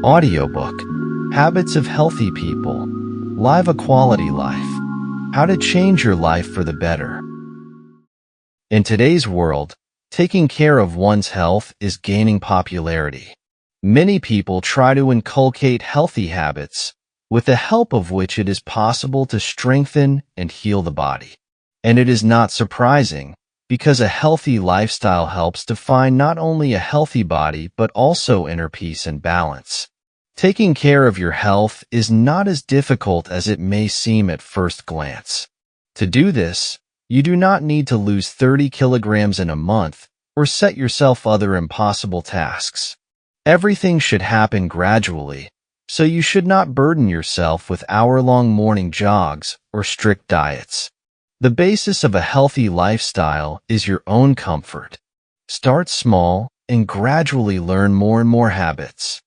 Audiobook, Habits of Healthy People, Live a Quality Life, How to Change Your Life for the Better. In today's world, taking care of one's health is gaining popularity. Many people try to inculcate healthy habits, with the help of which it is possible to strengthen and heal the body. And it is not surprising, because a healthy lifestyle helps to find not only a healthy body but also inner peace and balance. Taking care of your health is not as difficult as it may seem at first glance. To do this, you do not need to lose 30 kilograms in a month or set yourself other impossible tasks. Everything should happen gradually, so you should not burden yourself with hour-long morning jogs or strict diets. The basis of a healthy lifestyle is your own comfort. Start small and gradually learn more and more habits.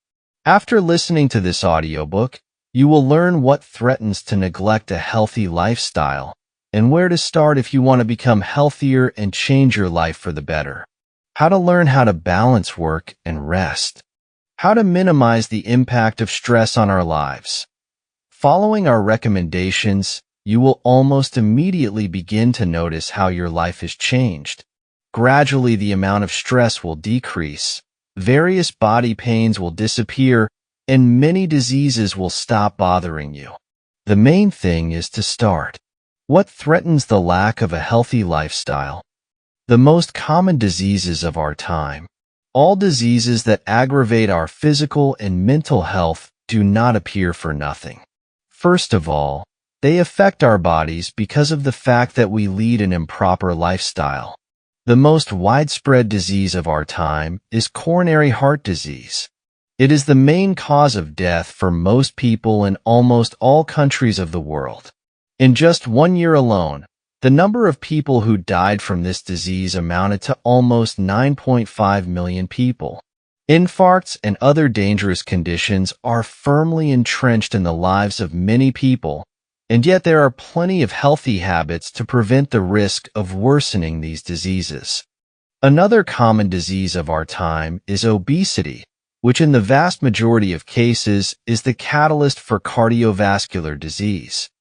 After listening to this audiobook, you will learn what threatens to neglect a healthy lifestyle and where to start if you want to become healthier and change your life for the better. How to learn how to balance work and rest. How to minimize the impact of stress on our lives. Following our recommendations, you will almost immediately begin to notice how your life has changed. Gradually, the amount of stress will decrease, various body pains will disappear, and many diseases will stop bothering you. The main thing is to start. What threatens the lack of a healthy lifestyle? The most common diseases of our time. All diseases that aggravate our physical and mental health do not appear for nothing. First of all, they affect our bodies because of the fact that we lead an improper lifestyle. The most widespread disease of our time is coronary heart disease. It is the main cause of death for most people in almost all countries of the world. In just 1 year alone, the number of people who died from this disease amounted to almost 9.5 million people. Infarcts and other dangerous conditions are firmly entrenched in the lives of many people, and yet there are plenty of healthy habits to prevent the risk of worsening these diseases. Another common disease of our time is obesity, which in the vast majority of cases is the catalyst for cardiovascular disease.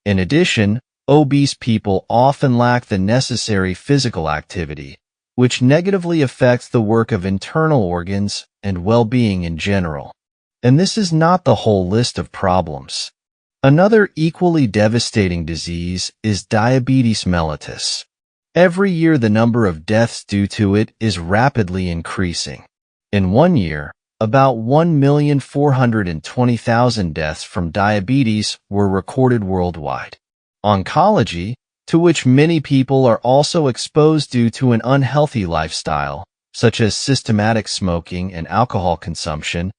In addition, obese people often lack the necessary physical activity, which negatively affects the work of internal organs and well-being in general. And this is not the whole list of problems. Another equally devastating disease is diabetes mellitus. Every year the number of deaths due to it is rapidly increasing. In 1 year, about 1,420,000 deaths from diabetes were recorded worldwide. Oncology, to which many people are also exposed due to an unhealthy lifestyle, such as systematic smoking and alcohol consumption,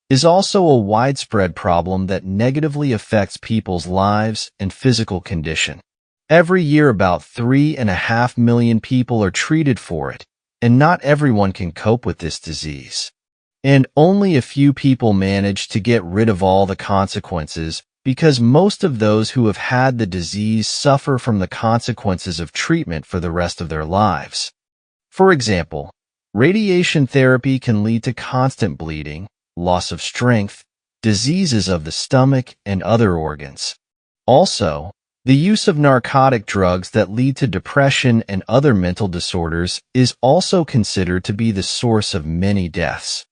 is also a widespread problem that negatively affects people's lives and physical condition. Every year about 3.5 million people are treated for it, and not everyone can cope with this disease. And only a few people manage to get rid of all the consequences, because most of those who have had the disease suffer from the consequences of treatment for the rest of their lives. For example, radiation therapy can lead to constant bleeding, loss of strength, diseases of the stomach and other organs. Also, the use of narcotic drugs that lead to depression and other mental disorders is also considered to be the source of many deaths.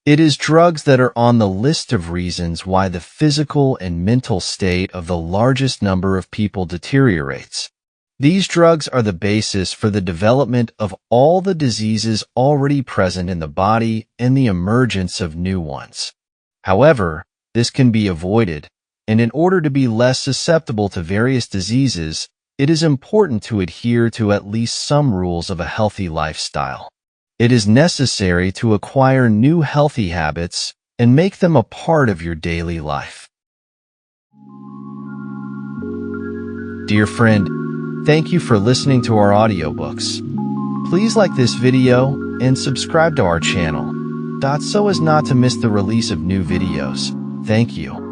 It is drugs that are on the list of reasons why the physical and mental state of the largest number of people deteriorates. These drugs are the basis for the development of all the diseases already present in the body and the emergence of new ones. However, this can be avoided, and in order to be less susceptible to various diseases, it is important to adhere to at least some rules of a healthy lifestyle. It is necessary to acquire new healthy habits and make them a part of your daily life. Dear friend, thank you for listening to our audiobooks. Please like this video and subscribe to our channel, so as not to miss the release of new videos. Thank you.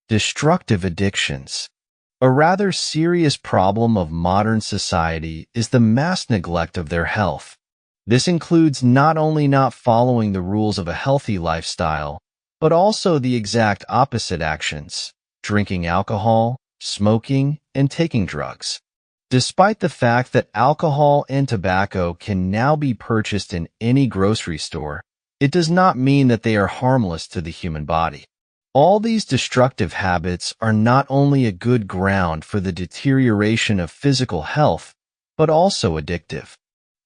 Destructive addictions. A rather serious problem of modern society is the mass neglect of their health. This includes not only not following the rules of a healthy lifestyle, but also the exact opposite actions: drinking alcohol, smoking, and taking drugs. Despite the fact that alcohol and tobacco can now be purchased in any grocery store, it does not mean that they are harmless to the human body. All these destructive habits are not only a good ground for the deterioration of physical health, but also addictive.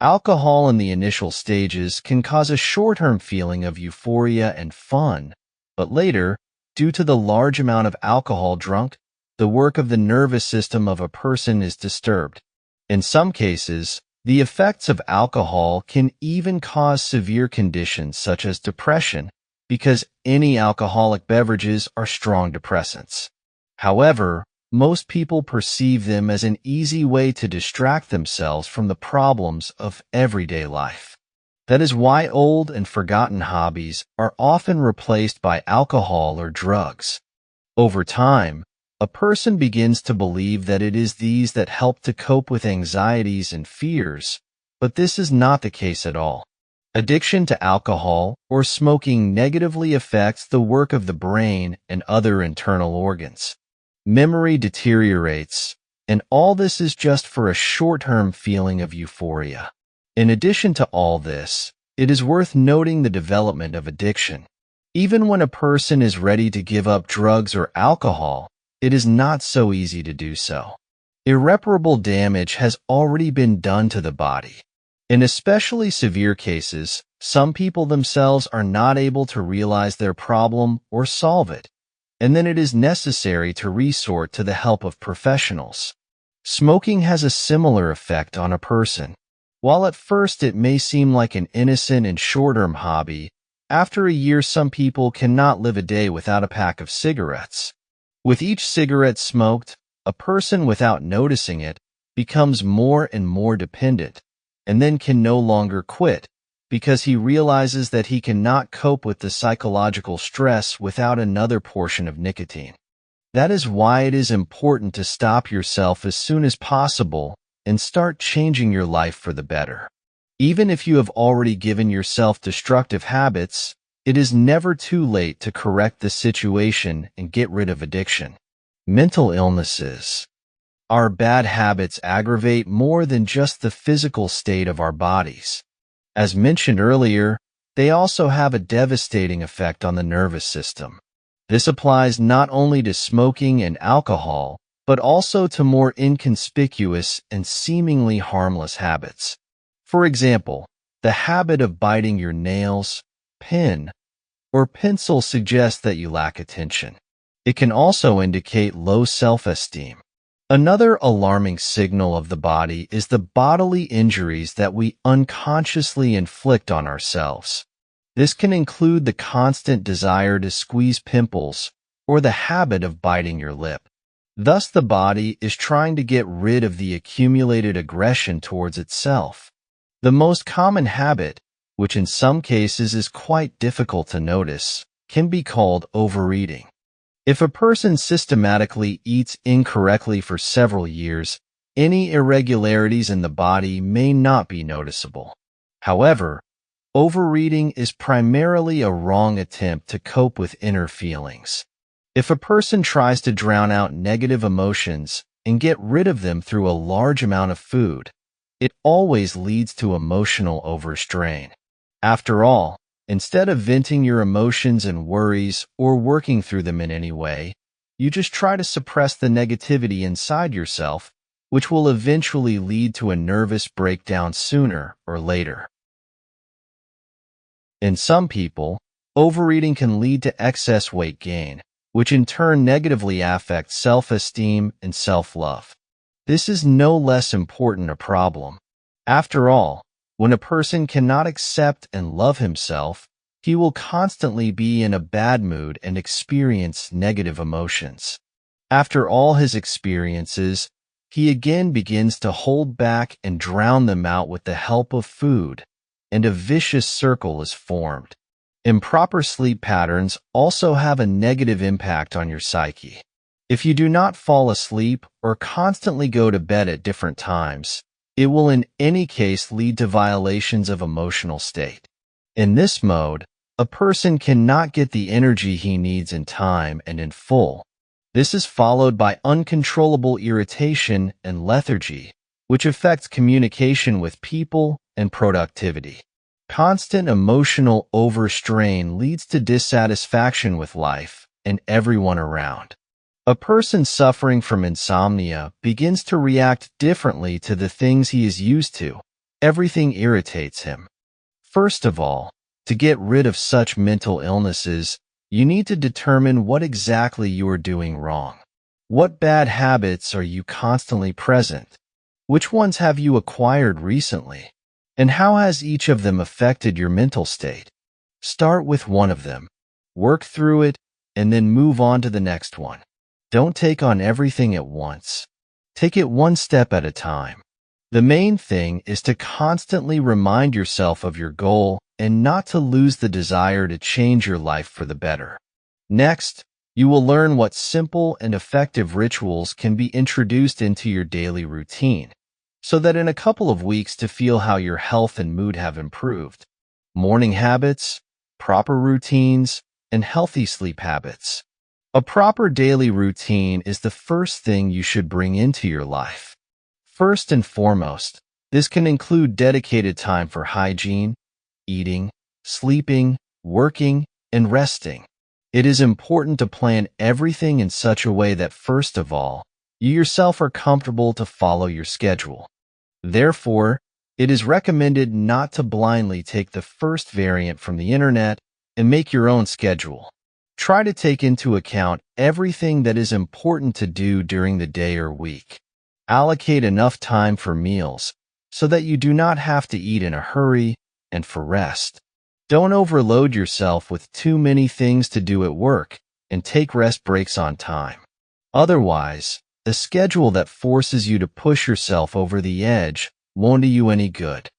Alcohol in the initial stages can cause a short-term feeling of euphoria and fun, but later, due to the large amount of alcohol drunk, the work of the nervous system of a person is disturbed. In some cases, the effects of alcohol can even cause severe conditions such as depression, because any alcoholic beverages are strong depressants. However, most people perceive them as an easy way to distract themselves from the problems of everyday life. That is why old and forgotten hobbies are often replaced by alcohol or drugs. Over time, a person begins to believe that it is these that help to cope with anxieties and fears, but this is not the case at all. Addiction to alcohol or smoking negatively affects the work of the brain and other internal organs. Memory deteriorates, and all this is just for a short-term feeling of euphoria. In addition to all this, it is worth noting the development of addiction. Even when a person is ready to give up drugs or alcohol, it is not so easy to do so. Irreparable damage has already been done to the body. In especially severe cases, some people themselves are not able to realize their problem or solve it, and then it is necessary to resort to the help of professionals. Smoking has a similar effect on a person. While at first it may seem like an innocent and short-term hobby, after a year some people cannot live a day without a pack of cigarettes. With each cigarette smoked, a person without noticing it becomes more and more dependent, and then can no longer quit, because he realizes that he cannot cope with the psychological stress without another portion of nicotine. That is why it is important to stop yourself as soon as possible and start changing your life for the better. Even if you have already given yourself destructive habits, it is never too late to correct the situation and get rid of addiction. Mental illnesses. Our bad habits aggravate more than just the physical state of our bodies. As mentioned earlier, they also have a devastating effect on the nervous system. This applies not only to smoking and alcohol, but also to more inconspicuous and seemingly harmless habits. For example, the habit of biting your nails, pen, or pencil suggests that you lack attention. It can also indicate low self-esteem. Another alarming signal of the body is the bodily injuries that we unconsciously inflict on ourselves. This can include the constant desire to squeeze pimples or the habit of biting your lip. Thus, the body is trying to get rid of the accumulated aggression towards itself. The most common habit, which in some cases is quite difficult to notice, can be called overeating. If a person systematically eats incorrectly for several years, any irregularities in the body may not be noticeable. However, overeating is primarily a wrong attempt to cope with inner feelings. If a person tries to drown out negative emotions and get rid of them through a large amount of food, it always leads to emotional overstrain. After all, instead of venting your emotions and worries or working through them in any way, you just try to suppress the negativity inside yourself, which will eventually lead to a nervous breakdown sooner or later. In some people, overeating can lead to excess weight gain, which in turn negatively affects self-esteem and self-love. This is no less important a problem. After all, when a person cannot accept and love himself, he will constantly be in a bad mood and experience negative emotions. After all his experiences, he again begins to hold back and drown them out with the help of food, and a vicious circle is formed. Improper sleep patterns also have a negative impact on your psyche. If you do not fall asleep or constantly go to bed at different times, It will in any case lead to violations of emotional state. In this mode, a person cannot get the energy he needs in time and in full. This is followed by uncontrollable irritation and lethargy, which affects communication with people and productivity. Constant emotional overstrain leads to dissatisfaction with life and everyone around. A person suffering from insomnia begins to react differently to the things he is used to. Everything irritates him. First of all, to get rid of such mental illnesses, you need to determine what exactly you are doing wrong. What bad habits are you constantly present? Which ones have you acquired recently? And how has each of them affected your mental state? Start with one of them, work through it, and then move on to the next one. Don't take on everything at once. Take it one step at a time. The main thing is to constantly remind yourself of your goal and not to lose the desire to change your life for the better. Next, you will learn what simple and effective rituals can be introduced into your daily routine, so that in a couple of weeks to feel how your health and mood have improved. Morning habits, proper routines, and healthy sleep habits. A proper daily routine is the first thing you should bring into your life. First and foremost, this can include dedicated time for hygiene, eating, sleeping, working, and resting. It is important to plan everything in such a way that first of all, you yourself are comfortable to follow your schedule. Therefore, it is recommended not to blindly take the first variant from the internet and make your own schedule. Try to take into account everything that is important to do during the day or week. Allocate enough time for meals so that you do not have to eat in a hurry and for rest. Don't overload yourself with too many things to do at work and take rest breaks on time. Otherwise, a schedule that forces you to push yourself over the edge won't do you any good.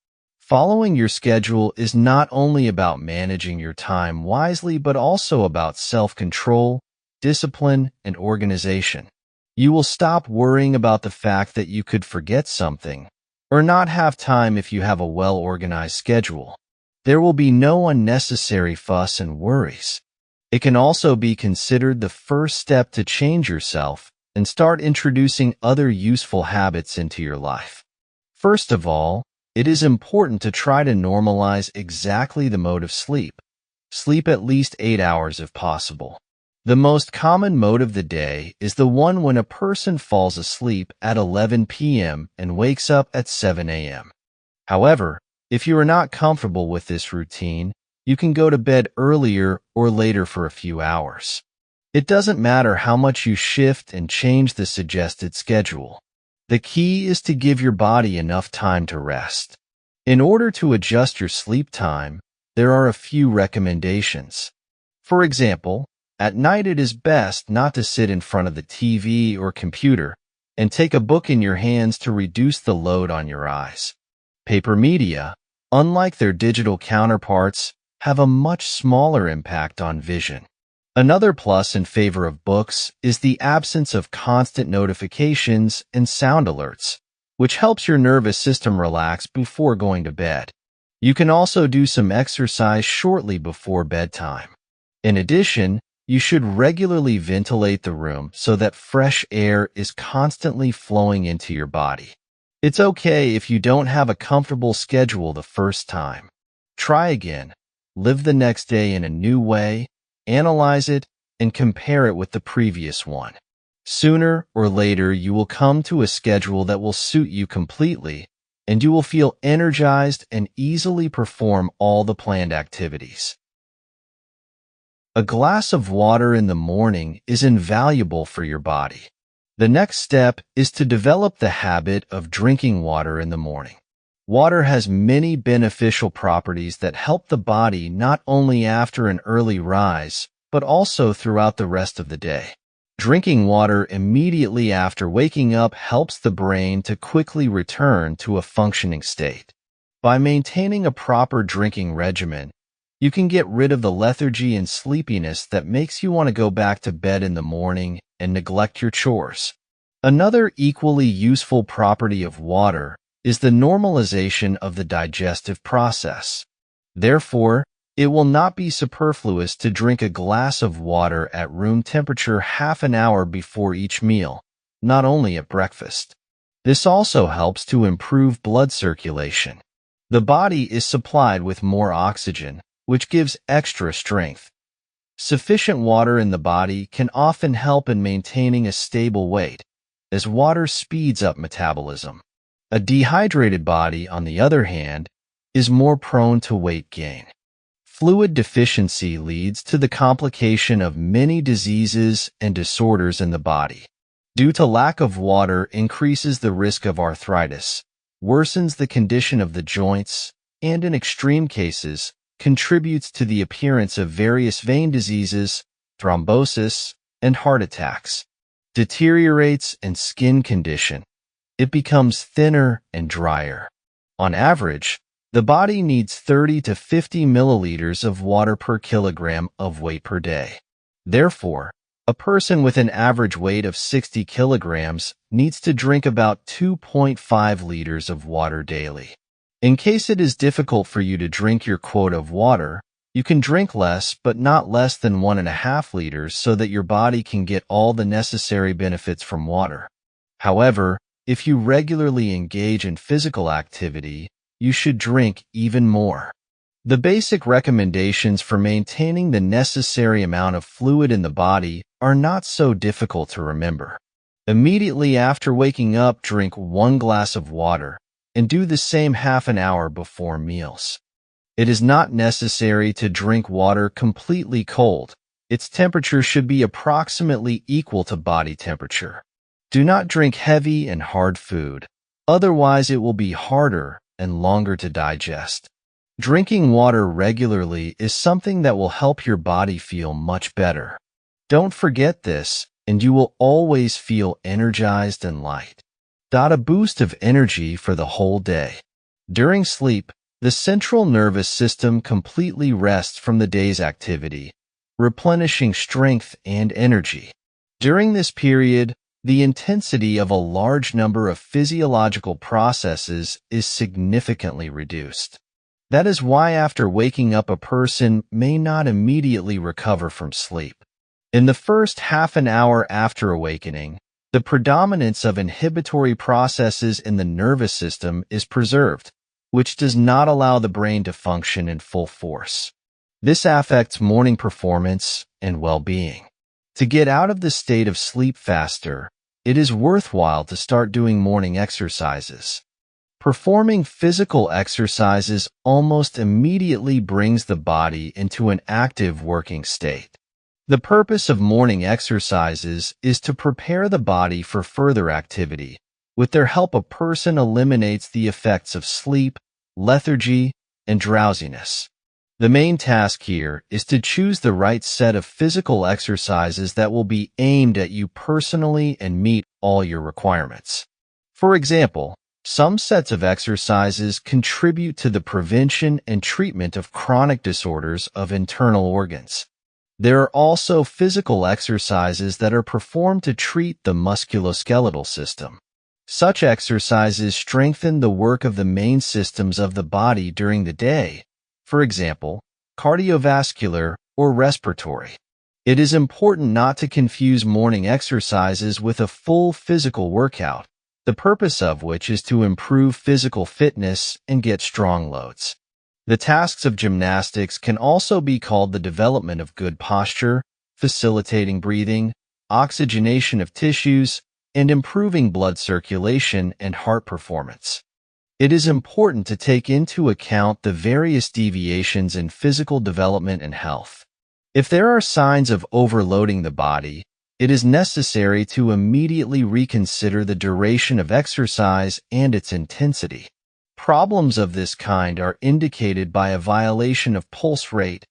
Following your schedule is not only about managing your time wisely, but also about self-control, discipline, and organization. You will stop worrying about the fact that you could forget something or not have time if you have a well-organized schedule. There will be no unnecessary fuss and worries. It can also be considered the first step to change yourself and start introducing other useful habits into your life. First of all, it is important to try to normalize exactly the mode of sleep. Sleep at least 8 hours if possible. The most common mode of the day is the one when a person falls asleep at 11 p.m. and wakes up at 7 a.m. However, if you are not comfortable with this routine, you can go to bed earlier or later for a few hours. It doesn't matter how much you shift and change the suggested schedule. The key is to give your body enough time to rest. In order to adjust your sleep time, there are a few recommendations. For example, at night it is best not to sit in front of the TV or computer and take a book in your hands to reduce the load on your eyes. Paper media, unlike their digital counterparts, have a much smaller impact on vision. Another plus in favor of books is the absence of constant notifications and sound alerts, which helps your nervous system relax before going to bed. You can also do some exercise shortly before bedtime. In addition, you should regularly ventilate the room so that fresh air is constantly flowing into your body. It's okay if you don't have a comfortable schedule the first time. Try again, live the next day in a new way, analyze it, and compare it with the previous one. Sooner or later, you will come to a schedule that will suit you completely, and you will feel energized and easily perform all the planned activities. A glass of water in the morning is invaluable for your body. The next step is to develop the habit of drinking water in the morning. Water has many beneficial properties that help the body not only after an early rise, but also throughout the rest of the day. Drinking water immediately after waking up helps the brain to quickly return to a functioning state. By maintaining a proper drinking regimen, you can get rid of the lethargy and sleepiness that makes you want to go back to bed in the morning and neglect your chores. Another equally useful property of water is the normalization of the digestive process. Therefore, it will not be superfluous to drink a glass of water at room temperature half an hour before each meal, not only at breakfast. This also helps to improve blood circulation. The body is supplied with more oxygen, which gives extra strength. Sufficient water in the body can often help in maintaining a stable weight, as water speeds up metabolism. A dehydrated body, on the other hand, is more prone to weight gain. Fluid deficiency leads to the complication of many diseases and disorders in the body. Due to lack of water increases the risk of arthritis, worsens the condition of the joints, and in extreme cases, contributes to the appearance of various vein diseases, thrombosis, and heart attacks. Deteriorates and skin condition. It becomes thinner and drier. On average, the body needs 30 to 50 milliliters of water per kilogram of weight per day. Therefore, a person with an average weight of 60 kilograms needs to drink about 2.5 liters of water daily. In case it is difficult for you to drink your quota of water, you can drink less but not less than 1.5 liters so that your body can get all the necessary benefits from water. However, if you regularly engage in physical activity, you should drink even more. The basic recommendations for maintaining the necessary amount of fluid in the body are not so difficult to remember. Immediately after waking up, drink 1 glass of water and do the same half an hour before meals. It is not necessary to drink water completely cold. Its temperature should be approximately equal to body temperature. Do not drink heavy and hard food, otherwise it will be harder and longer to digest. Drinking water regularly is something that will help your body feel much better. Don't forget this, and you will always feel energized and light. A boost of energy for the whole day. During sleep, the central nervous system completely rests from the day's activity, replenishing strength and energy. During this period, the intensity of a large number of physiological processes is significantly reduced. That is why after waking up a person may not immediately recover from sleep. In the first half an hour after awakening, the predominance of inhibitory processes in the nervous system is preserved, which does not allow the brain to function in full force. This affects morning performance and well-being. To get out of the state of sleep faster, it is worthwhile to start doing morning exercises. Performing physical exercises almost immediately brings the body into an active working state. The purpose of morning exercises is to prepare the body for further activity. With their help, a person eliminates the effects of sleep, lethargy, and drowsiness. The main task here is to choose the right set of physical exercises that will be aimed at you personally and meet all your requirements. For example, some sets of exercises contribute to the prevention and treatment of chronic disorders of internal organs. There are also physical exercises that are performed to treat the musculoskeletal system. Such exercises strengthen the work of the main systems of the body during the day, for example, cardiovascular or respiratory. It is important not to confuse morning exercises with a full physical workout, the purpose of which is to improve physical fitness and get strong loads. The tasks of gymnastics can also be called the development of good posture, facilitating breathing, oxygenation of tissues, and improving blood circulation and heart performance. It is important to take into account the various deviations in physical development and health. If there are signs of overloading the body, it is necessary to immediately reconsider the duration of exercise and its intensity. Problems of this kind are indicated by a violation of pulse rate,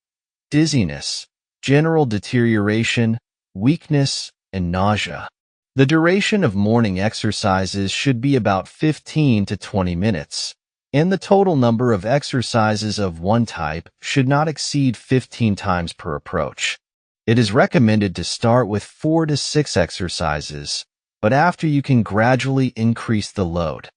dizziness, general deterioration, weakness, and nausea. The duration of morning exercises should be about 15 to 20 minutes, and the total number of exercises of one type should not exceed 15 times per approach. It is recommended to start with 4 to 6 exercises, but after you can gradually increase the load.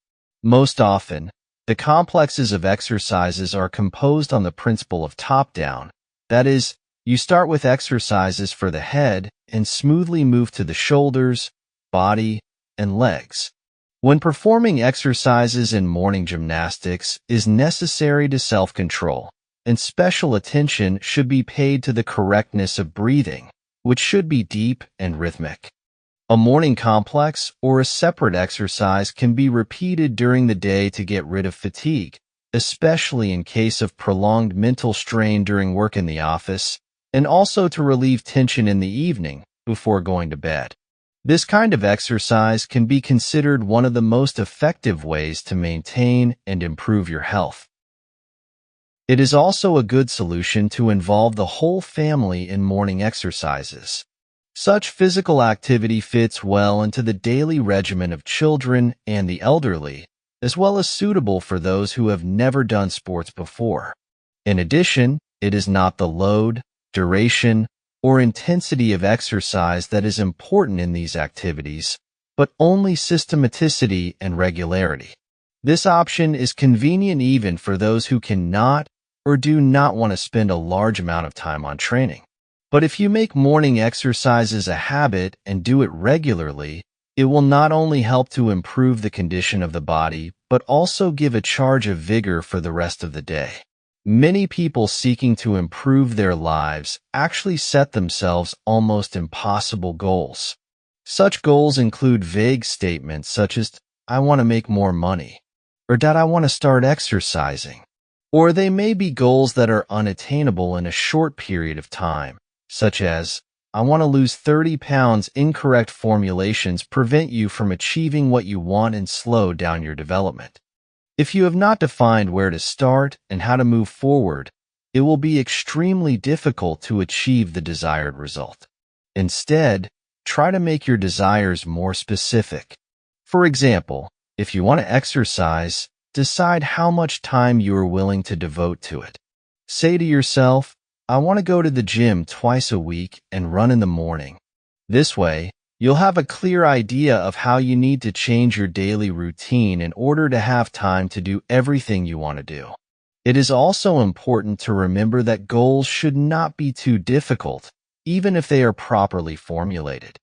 Most often, the complexes of exercises are composed on the principle of top-down. That is, you start with exercises for the head and smoothly move to the shoulders, body, and legs. When performing exercises in morning gymnastics is necessary to self-control, and special attention should be paid to the correctness of breathing, which should be deep and rhythmic. A morning complex or a separate exercise can be repeated during the day to get rid of fatigue, especially in case of prolonged mental strain during work in the office, and also to relieve tension in the evening before going to bed. This kind of exercise can be considered one of the most effective ways to maintain and improve your health. It is also a good solution to involve the whole family in morning exercises. Such physical activity fits well into the daily regimen of children and the elderly, as well as suitable for those who have never done sports before. In addition, it is not the load, duration, or intensity of exercise that is important in these activities, but only systematicity and regularity. This option is convenient even for those who cannot or do not want to spend a large amount of time on training. But if you make morning exercises a habit and do it regularly, it will not only help to improve the condition of the body, but also give a charge of vigor for the rest of the day. Many people seeking to improve their lives actually set themselves almost impossible goals. Such goals include vague statements such as, "I want to make more money," or "that I want to start exercising." Or they may be goals that are unattainable in a short period of time, such as, "I want to lose 30 pounds." Incorrect formulations prevent you from achieving what you want and slow down your development. If you have not defined where to start and how to move forward, it will be extremely difficult to achieve the desired result. Instead, try to make your desires more specific. For example, if you want to exercise, decide how much time you are willing to devote to it. Say to yourself, "I want to go to the gym twice a week and run in the morning." This way, you'll have a clear idea of how you need to change your daily routine in order to have time to do everything you want to do. It is also important to remember that goals should not be too difficult, even if they are properly formulated.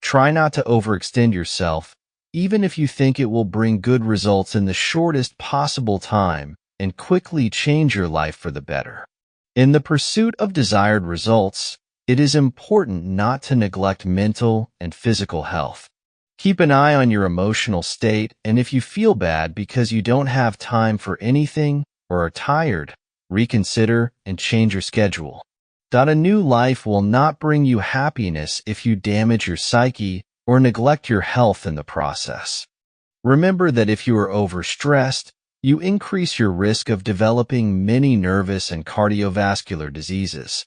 Try not to overextend yourself, even if you think it will bring good results in the shortest possible time, and quickly change your life for the better. In the pursuit of desired results, it is important not to neglect mental and physical health. Keep an eye on your emotional state, and if you feel bad because you don't have time for anything or are tired, reconsider and change your schedule. A new life will not bring you happiness if you damage your psyche or neglect your health in the process. Remember that if you are overstressed, you increase your risk of developing many nervous and cardiovascular diseases.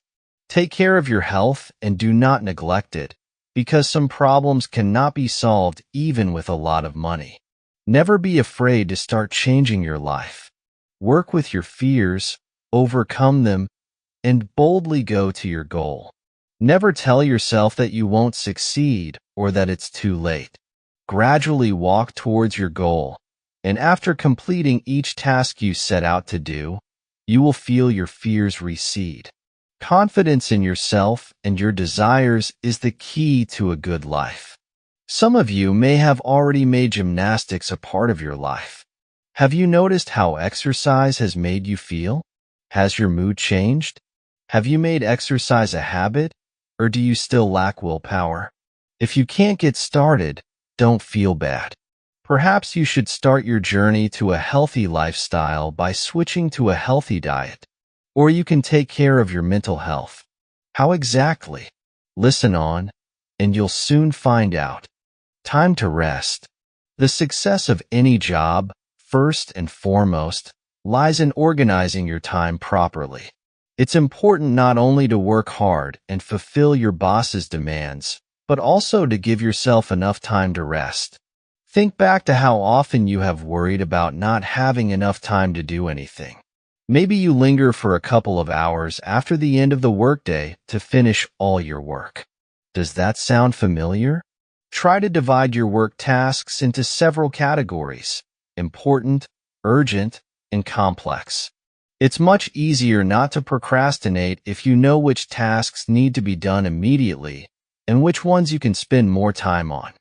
Take care of your health and do not neglect it, because some problems cannot be solved even with a lot of money. Never be afraid to start changing your life. Work with your fears, overcome them, and boldly go to your goal. Never tell yourself that you won't succeed or that it's too late. Gradually walk towards your goal, and after completing each task you set out to do, you will feel your fears recede. Confidence in yourself and your desires is the key to a good life. Some of you may have already made gymnastics a part of your life. Have you noticed how exercise has made you feel? Has your mood changed? Have you made exercise a habit, or do you still lack willpower? If you can't get started, don't feel bad. Perhaps you should start your journey to a healthy lifestyle by switching to a healthy diet. Or you can take care of your mental health. How exactly? Listen on, and you'll soon find out. Time to rest. The success of any job, first and foremost, lies in organizing your time properly. It's important not only to work hard and fulfill your boss's demands, but also to give yourself enough time to rest. Think back to how often you have worried about not having enough time to do anything. Maybe you linger for a couple of hours after the end of the workday to finish all your work. Does that sound familiar? Try to divide your work tasks into several categories. important, urgent, and complex. It's much easier not to procrastinate if you know which tasks need to be done immediately and which ones you can spend more time on.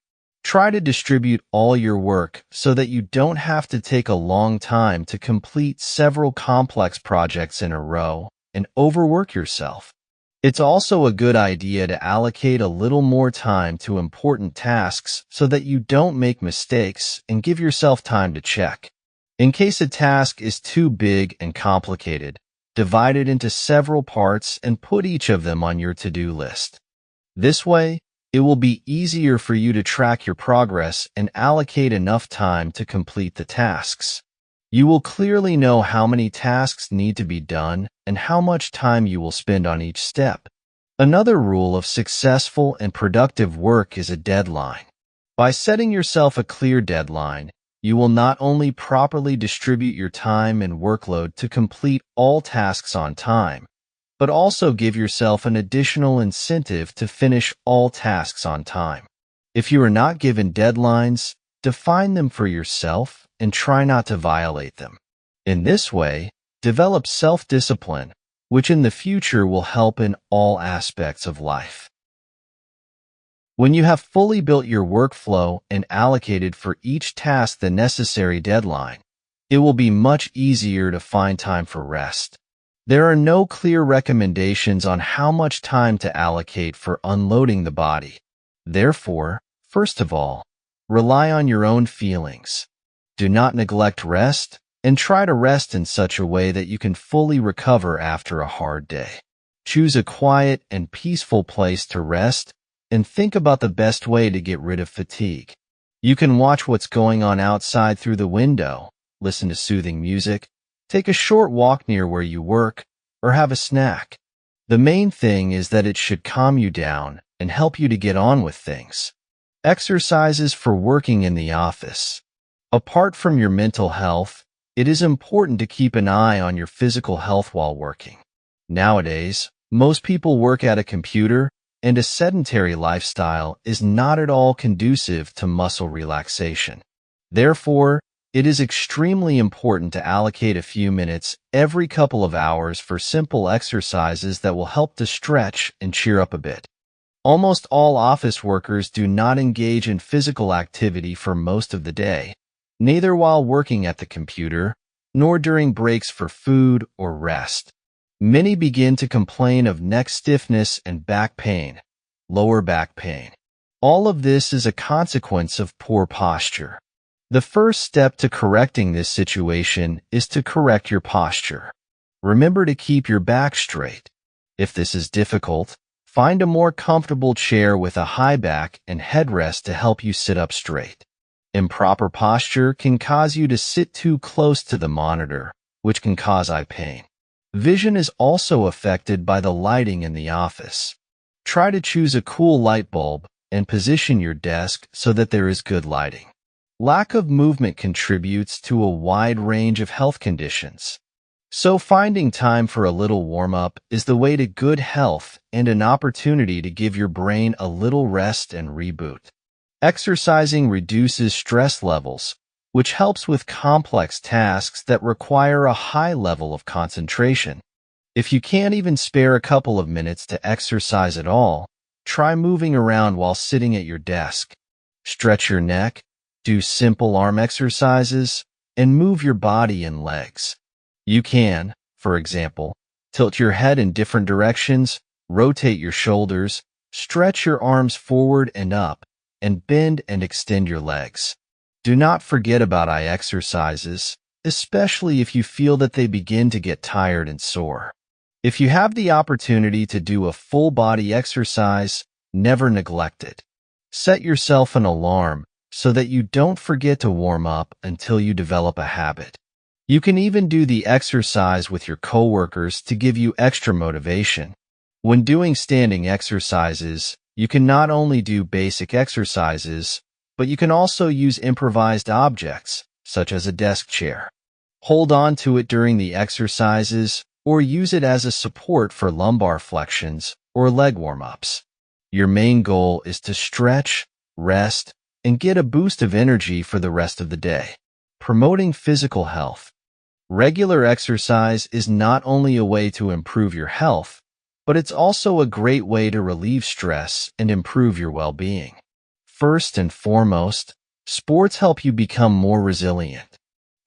Try to distribute all your work so that you don't have to take a long time to complete several complex projects in a row and overwork yourself. It's also a good idea to allocate a little more time to important tasks so that you don't make mistakes and give yourself time to check. In case a task is too big and complicated, divide it into several parts and put each of them on your to-do list. This way, it will be easier for you to track your progress and allocate enough time to complete the tasks. You will clearly know how many tasks need to be done and how much time you will spend on each step. Another rule of successful and productive work is a deadline. By setting yourself a clear deadline, you will not only properly distribute your time and workload to complete all tasks on time, but also give yourself an additional incentive to finish all tasks on time. If you are not given deadlines, define them for yourself and try not to violate them. In this way, develop self-discipline, which in the future will help in all aspects of life. When you have fully built your workflow and allocated for each task the necessary deadline, it will be much easier to find time for rest. There are no clear recommendations on how much time to allocate for unloading the body. Therefore, first of all, rely on your own feelings. Do not neglect rest, and try to rest in such a way that you can fully recover after a hard day. Choose a quiet and peaceful place to rest, and think about the best way to get rid of fatigue. You can watch what's going on outside through the window, listen to soothing music, take a short walk near where you work, or have a snack. The main thing is that it should calm you down and help you to get on with things. Exercises for working in the office. Apart from your mental health, it is important to keep an eye on your physical health while working. Nowadays, most people work at a computer, and a sedentary lifestyle is not at all conducive to muscle relaxation. Therefore, it is extremely important to allocate a few minutes every couple of hours for simple exercises that will help to stretch and cheer up a bit. Almost all office workers do not engage in physical activity for most of the day, neither while working at the computer, nor during breaks for food or rest. Many begin to complain of neck stiffness and back pain, lower back pain. All of this is a consequence of poor posture. The first step to correcting this situation is to correct your posture. Remember to keep your back straight. If this is difficult, find a more comfortable chair with a high back and headrest to help you sit up straight. Improper posture can cause you to sit too close to the monitor, which can cause eye pain. Vision is also affected by the lighting in the office. Try to choose a cool light bulb and position your desk so that there is good lighting. Lack of movement contributes to a wide range of health conditions. So finding time for a little warm-up is the way to good health and an opportunity to give your brain a little rest and reboot. Exercising reduces stress levels, which helps with complex tasks that require a high level of concentration. If you can't even spare a couple of minutes to exercise at all, try moving around while sitting at your desk. Stretch your neck, do simple arm exercises, and move your body and legs. You can, for example, tilt your head in different directions, rotate your shoulders, stretch your arms forward and up, and bend and extend your legs. Do not forget about eye exercises, especially if you feel that they begin to get tired and sore. If you have the opportunity to do a full body exercise, never neglect it. Set yourself an alarm so that you don't forget to warm up until you develop a habit. You can even do the exercise with your coworkers to give you extra motivation. When doing standing exercises, you can not only do basic exercises, but you can also use improvised objects, such as a desk chair. Hold on to it during the exercises, or use it as a support for lumbar flexions or leg warm-ups. Your main goal is to stretch, rest, and get a boost of energy for the rest of the day. Promoting physical health. Regular exercise is not only a way to improve your health, but it's also a great way to relieve stress and improve your well-being. First and foremost, sports help you become more resilient.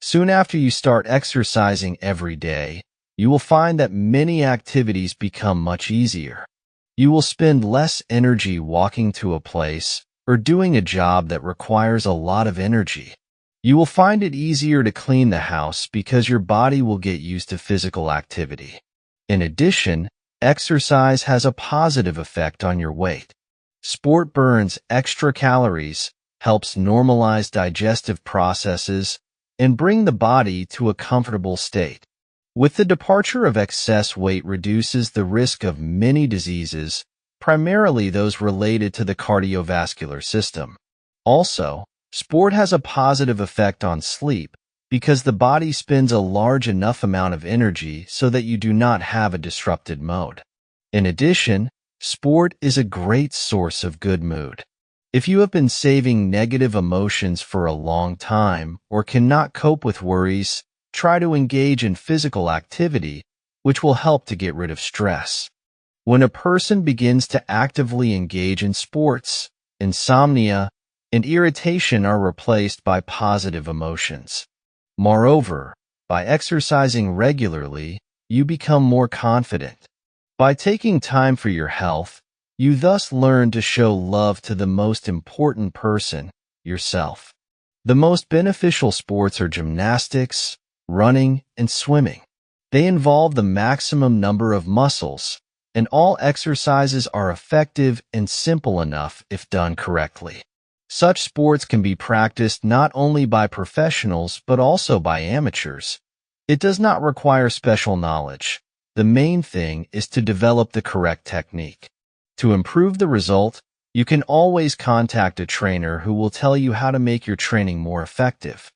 Soon after you start exercising every day, you will find that many activities become much easier. You will spend less energy walking to a place or doing a job that requires a lot of energy. You will find it easier to clean the house because your body will get used to physical activity. In addition, exercise has a positive effect on your weight. Sport burns extra calories, helps normalize digestive processes, and bring the body to a comfortable state. With the departure of excess weight reduces the risk of many diseases, primarily those related to the cardiovascular system. Also, sport has a positive effect on sleep because the body spends a large enough amount of energy so that you do not have a disrupted mode. In addition, sport is a great source of good mood. If you have been saving negative emotions for a long time or cannot cope with worries, try to engage in physical activity, which will help to get rid of stress. When a person begins to actively engage in sports, insomnia and irritation are replaced by positive emotions. Moreover, by exercising regularly, you become more confident. By taking time for your health, you thus learn to show love to the most important person, yourself. The most beneficial sports are gymnastics, running, and swimming. They involve the maximum number of muscles, and all exercises are effective and simple enough if done correctly. Such sports can be practiced not only by professionals but also by amateurs. It does not require special knowledge. The main thing is to develop the correct technique. To improve the result, you can always contact a trainer who will tell you how to make your training more effective.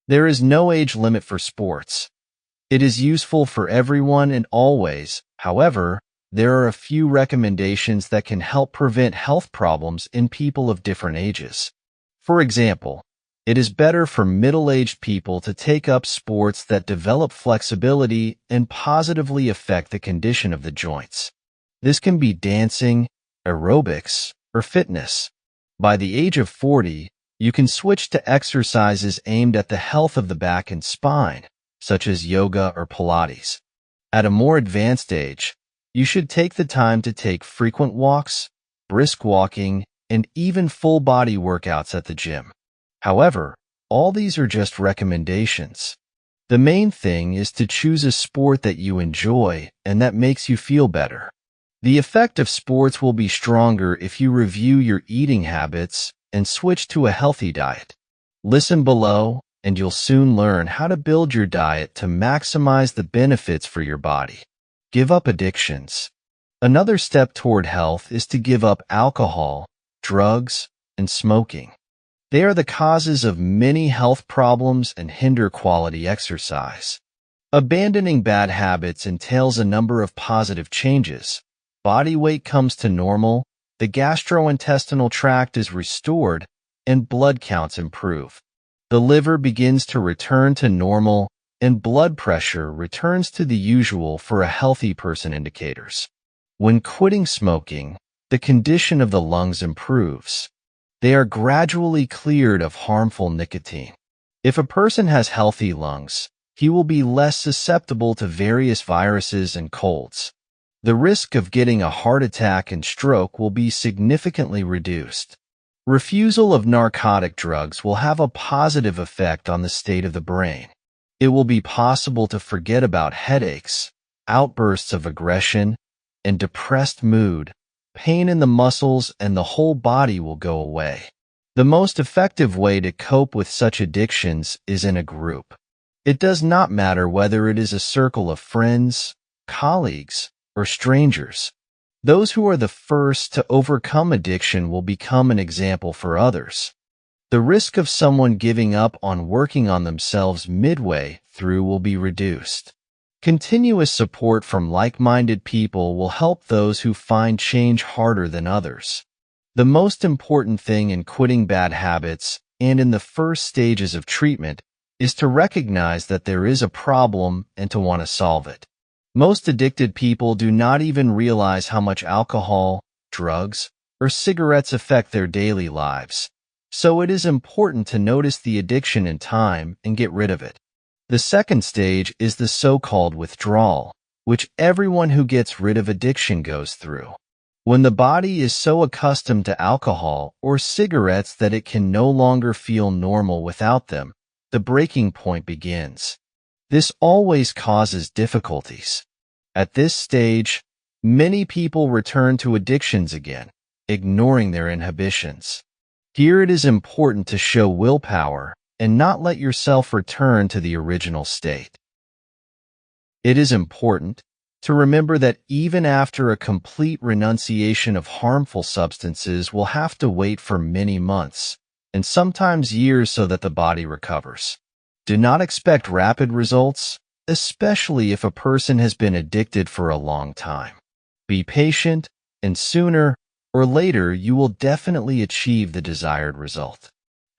There is no age limit for sports. It is useful for everyone and always. However, there are a few recommendations that can help prevent health problems in people of different ages. For example, it is better for middle-aged people to take up sports that develop flexibility and positively affect the condition of the joints. This can be dancing, aerobics, or fitness. By the age of 40, you can switch to exercises aimed at the health of the back and spine, such as yoga or Pilates. At a more advanced age, you should take the time to take frequent walks, brisk walking, and even full-body workouts at the gym. However, all these are just recommendations. The main thing is to choose a sport that you enjoy and that makes you feel better. The effect of sports will be stronger if you review your eating habits and switch to a healthy diet. Listen below, and you'll soon learn how to build your diet to maximize the benefits for your body. Give up addictions. Another step toward health is to give up alcohol, drugs, and smoking. They are the causes of many health problems and hinder quality exercise. Abandoning bad habits entails a number of positive changes. Body weight comes to normal, the gastrointestinal tract is restored, and blood counts improve. The liver begins to return to normal, and blood pressure returns to the usual for a healthy person indicators. When quitting smoking, the condition of the lungs improves. They are gradually cleared of harmful nicotine. If a person has healthy lungs, he will be less susceptible to various viruses and colds. The risk of getting a heart attack and stroke will be significantly reduced. Refusal of narcotic drugs will have a positive effect on the state of the brain. It will be possible to forget about headaches, outbursts of aggression, and depressed mood. Pain in the muscles and the whole body will go away. The most effective way to cope with such addictions is in a group. It does not matter whether it is a circle of friends, colleagues, or strangers. Those who are the first to overcome addiction will become an example for others. The risk of someone giving up on working on themselves midway through will be reduced. Continuous support from like-minded people will help those who find change harder than others. The most important thing in quitting bad habits and in the first stages of treatment is to recognize that there is a problem and to want to solve it. Most addicted people do not even realize how much alcohol, drugs, or cigarettes affect their daily lives. So it is important to notice the addiction in time and get rid of it. The second stage is the so-called withdrawal, which everyone who gets rid of addiction goes through. When the body is so accustomed to alcohol or cigarettes that it can no longer feel normal without them, the breaking point begins. This always causes difficulties. At this stage, many people return to addictions again, ignoring their inhibitions. Here it is important to show willpower and not let yourself return to the original state. It is important to remember that even after a complete renunciation of harmful substances, we'll have to wait for many months and sometimes years so that the body recovers. Do not expect rapid results, especially if a person has been addicted for a long time. Be patient, and sooner or later you will definitely achieve the desired result.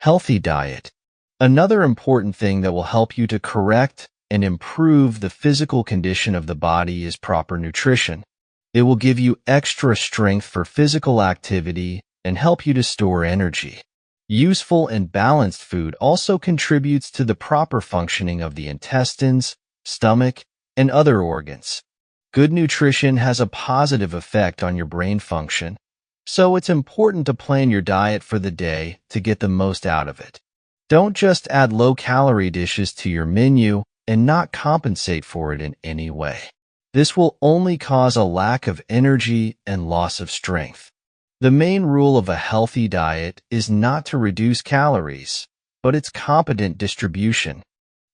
Healthy diet. Another important thing that will help you to correct and improve the physical condition of the body is proper nutrition. It will give you extra strength for physical activity and help you to store energy. Useful and balanced food also contributes to the proper functioning of the intestines, stomach, and other organs. Good nutrition has a positive effect on your brain function, so it's important to plan your diet for the day to get the most out of it. Don't just add low-calorie dishes to your menu and not compensate for it in any way. This will only cause a lack of energy and loss of strength. The main rule of a healthy diet is not to reduce calories, but its competent distribution.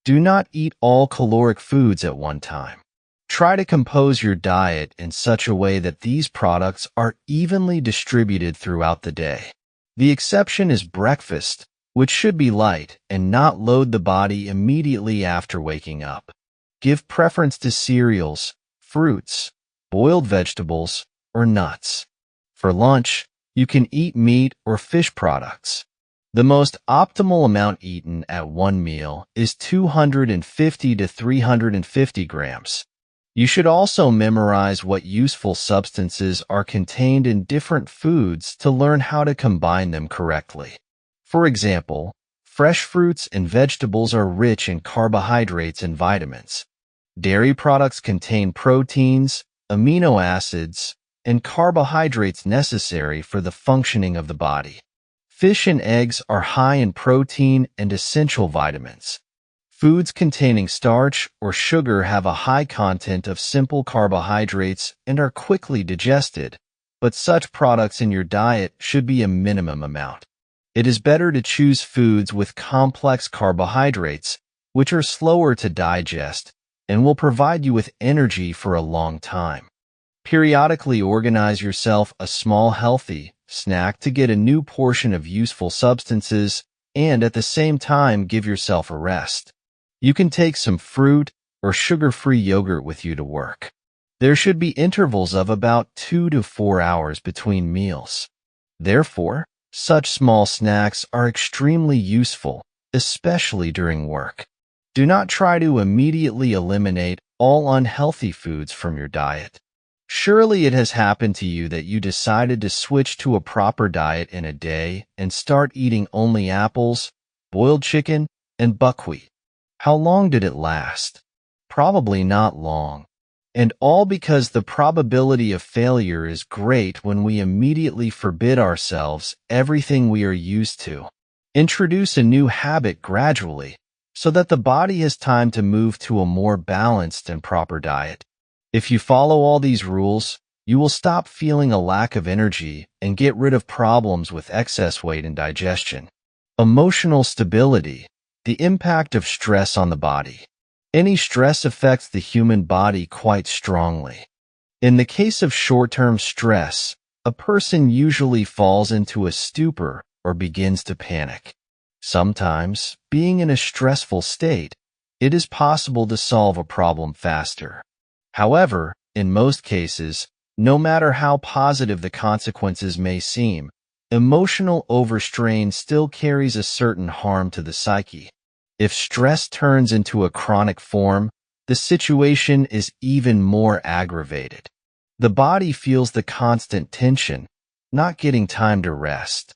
Do not eat all caloric foods at one time. Try to compose your diet in such a way that these products are evenly distributed throughout the day. The exception is breakfast, which should be light and not load the body immediately after waking up. Give preference to cereals, fruits, boiled vegetables, or nuts. For lunch, you can eat meat or fish products. The most optimal amount eaten at one meal is 250 to 350 grams. You should also memorize what useful substances are contained in different foods to learn how to combine them correctly. For example, fresh fruits and vegetables are rich in carbohydrates and vitamins. Dairy products contain proteins, amino acids, and carbohydrates necessary for the functioning of the body. Fish and eggs are high in protein and essential vitamins. Foods containing starch or sugar have a high content of simple carbohydrates and are quickly digested, but such products in your diet should be a minimum amount. It is better to choose foods with complex carbohydrates, which are slower to digest and will provide you with energy for a long time. Periodically organize yourself a small healthy snack to get a new portion of useful substances and at the same time give yourself a rest. You can take some fruit or sugar-free yogurt with you to work. There should be intervals of about 2 to 4 hours between meals. Therefore, such small snacks are extremely useful, especially during work. Do not try to immediately eliminate all unhealthy foods from your diet. Surely it has happened to you that you decided to switch to a proper diet in a day and start eating only apples, boiled chicken, and buckwheat. How long did it last? Probably not long. And all because the probability of failure is great when we immediately forbid ourselves everything we are used to. Introduce a new habit gradually so that the body has time to move to a more balanced and proper diet. If you follow all these rules, you will stop feeling a lack of energy and get rid of problems with excess weight and digestion. Emotional stability. The impact of stress on the body. Any stress affects the human body quite strongly. In the case of short-term stress, a person usually falls into a stupor or begins to panic. Sometimes, being in a stressful state, it is possible to solve a problem faster. However, in most cases, no matter how positive the consequences may seem, emotional overstrain still carries a certain harm to the psyche. If stress turns into a chronic form, the situation is even more aggravated. The body feels the constant tension, not getting time to rest.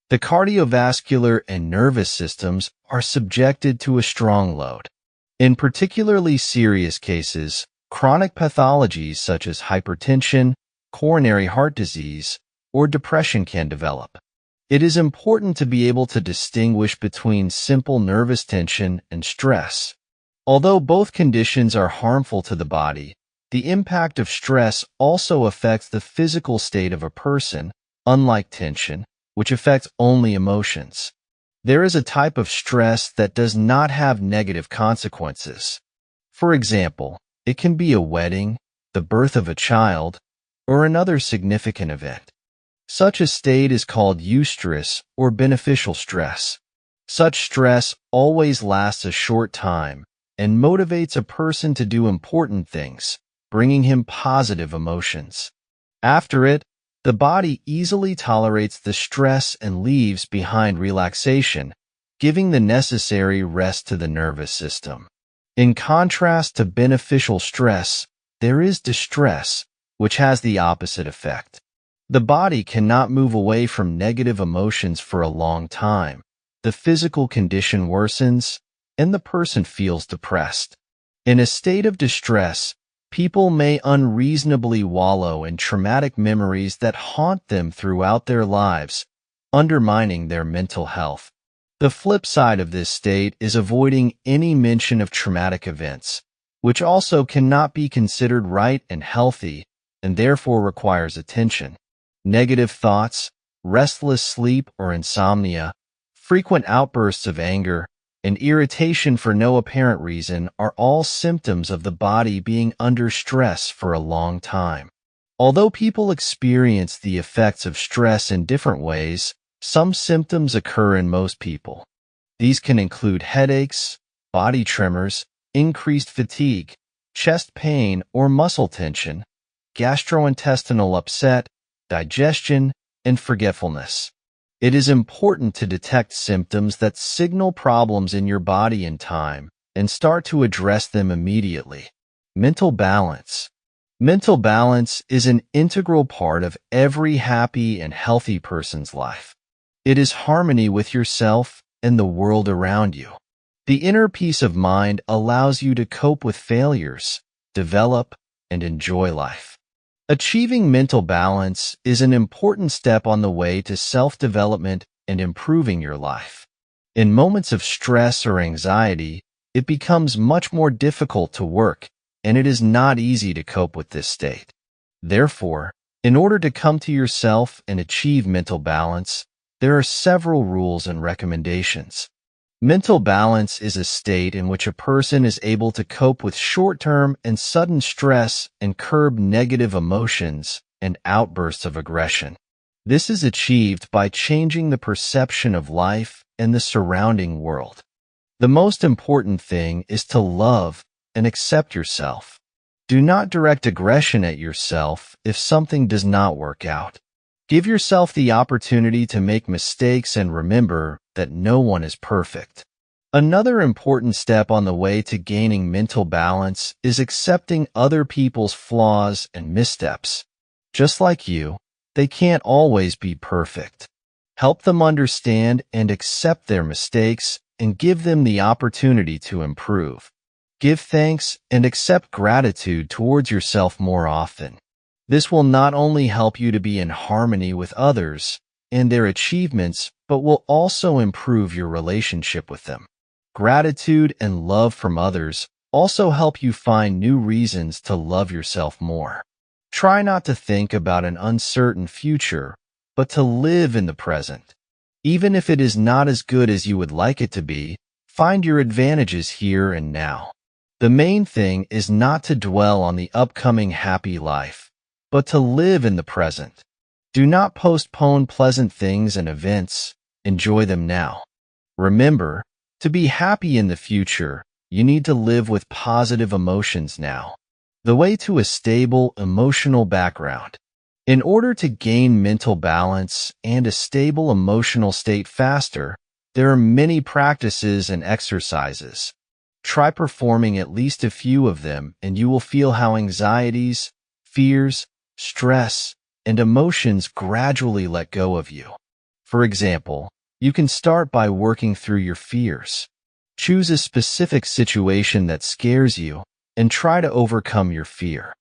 The cardiovascular and nervous systems are subjected to a strong load. In particularly serious cases, chronic pathologies such as hypertension, coronary heart disease, or depression can develop. It is important to be able to distinguish between simple nervous tension and stress. Although both conditions are harmful to the body, the impact of stress also affects the physical state of a person, unlike tension, which affects only emotions. There is a type of stress that does not have negative consequences. For example, it can be a wedding, the birth of a child, or another significant event. Such a state is called eustress or beneficial stress. Such stress always lasts a short time and motivates a person to do important things, bringing him positive emotions. After it, the body easily tolerates the stress and leaves behind relaxation, giving the necessary rest to the nervous system. In contrast to beneficial stress, there is distress, which has the opposite effect. The body cannot move away from negative emotions for a long time. The physical condition worsens, and the person feels depressed. In a state of distress, people may unreasonably wallow in traumatic memories that haunt them throughout their lives, undermining their mental health. The flip side of this state is avoiding any mention of traumatic events, which also cannot be considered right and healthy, and therefore requires attention. Negative thoughts, restless sleep or insomnia, frequent outbursts of anger, and irritation for no apparent reason are all symptoms of the body being under stress for a long time. Although people experience the effects of stress in different ways, some symptoms occur in most people. These can include headaches, body tremors, increased fatigue, chest pain or muscle tension, gastrointestinal upset, digestion, and forgetfulness. It is important to detect symptoms that signal problems in your body in time and start to address them immediately. Mental balance. Mental balance is an integral part of every happy and healthy person's life. It is harmony with yourself and the world around you. The inner peace of mind allows you to cope with failures, develop, and enjoy life. Achieving mental balance is an important step on the way to self-development and improving your life. In moments of stress or anxiety, it becomes much more difficult to work, and it is not easy to cope with this state. Therefore, in order to come to yourself and achieve mental balance, there are several rules and recommendations. Mental balance is a state in which a person is able to cope with short-term and sudden stress and curb negative emotions and outbursts of aggression. This is achieved by changing the perception of life and the surrounding world. The most important thing is to love and accept yourself. Do not direct aggression at yourself if something does not work out. Give yourself the opportunity to make mistakes and remember that no one is perfect. Another important step on the way to gaining mental balance is accepting other people's flaws and missteps. Just like you, they can't always be perfect. Help them understand and accept their mistakes and give them the opportunity to improve. Give thanks and accept gratitude towards yourself more often. This will not only help you to be in harmony with others and their achievements, but will also improve your relationship with them. Gratitude and love from others also help you find new reasons to love yourself more. Try not to think about an uncertain future, but to live in the present. Even if it is not as good as you would like it to be, find your advantages here and now. The main thing is not to dwell on the upcoming happy life, but to live in the present. Do not postpone pleasant things and events. Enjoy them now. Remember, to be happy in the future, you need to live with positive emotions now. The way to a stable emotional background. In order to gain mental balance and a stable emotional state faster, there are many practices and exercises. Try performing at least a few of them, and you will feel how anxieties, fears, stress, and emotions gradually let go of you. For example, you can start by working through your fears. Choose a specific situation that scares you and try to overcome your fear.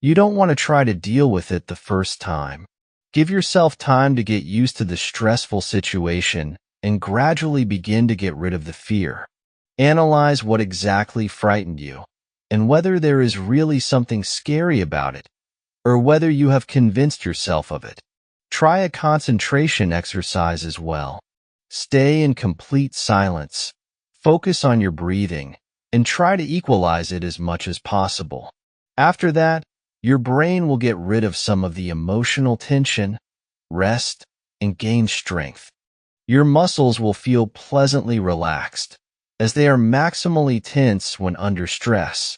You don't want to try to deal with it the first time. Give yourself time to get used to the stressful situation and gradually begin to get rid of the fear. Analyze what exactly frightened you and whether there is really something scary about it or whether you have convinced yourself of it. Try a concentration exercise as well. Stay in complete silence. Focus on your breathing and try to equalize it as much as possible. After that, your brain will get rid of some of the emotional tension, rest, and gain strength. Your muscles will feel pleasantly relaxed, as they are maximally tense when under stress.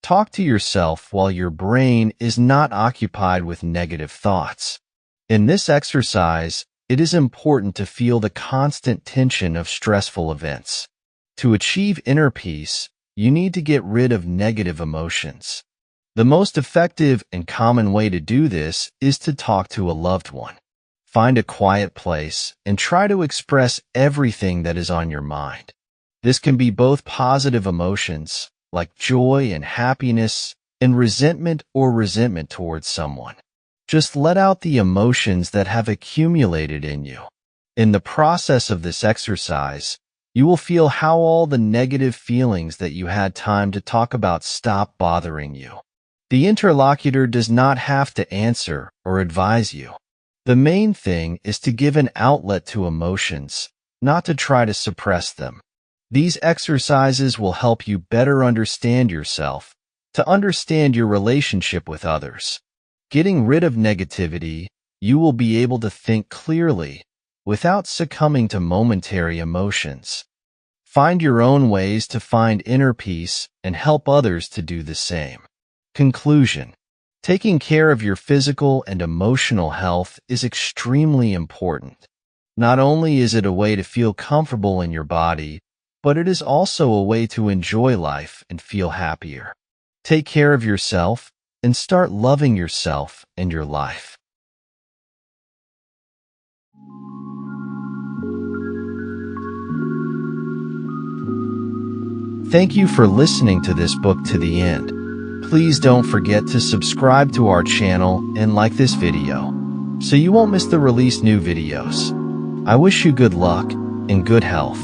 Talk to yourself while your brain is not occupied with negative thoughts. In this exercise, it is important to feel the constant tension of stressful events. To achieve inner peace, you need to get rid of negative emotions. The most effective and common way to do this is to talk to a loved one. Find a quiet place and try to express everything that is on your mind. This can be both positive emotions, like joy and happiness, and resentment towards someone. Just let out the emotions that have accumulated in you. In the process of this exercise, you will feel how all the negative feelings that you had time to talk about stop bothering you. The interlocutor does not have to answer or advise you. The main thing is to give an outlet to emotions, not to try to suppress them. These exercises will help you better understand yourself, to understand your relationship with others. Getting rid of negativity, you will be able to think clearly without succumbing to momentary emotions. Find your own ways to find inner peace and help others to do the same. Conclusion: taking care of your physical and emotional health is extremely important. Not only is it a way to feel comfortable in your body, but it is also a way to enjoy life and feel happier. Take care of yourself and start loving yourself and your life. Thank you for listening to this book to the end. Please don't forget to subscribe to our channel and like this video, so you won't miss the released new videos. I wish you good luck and good health.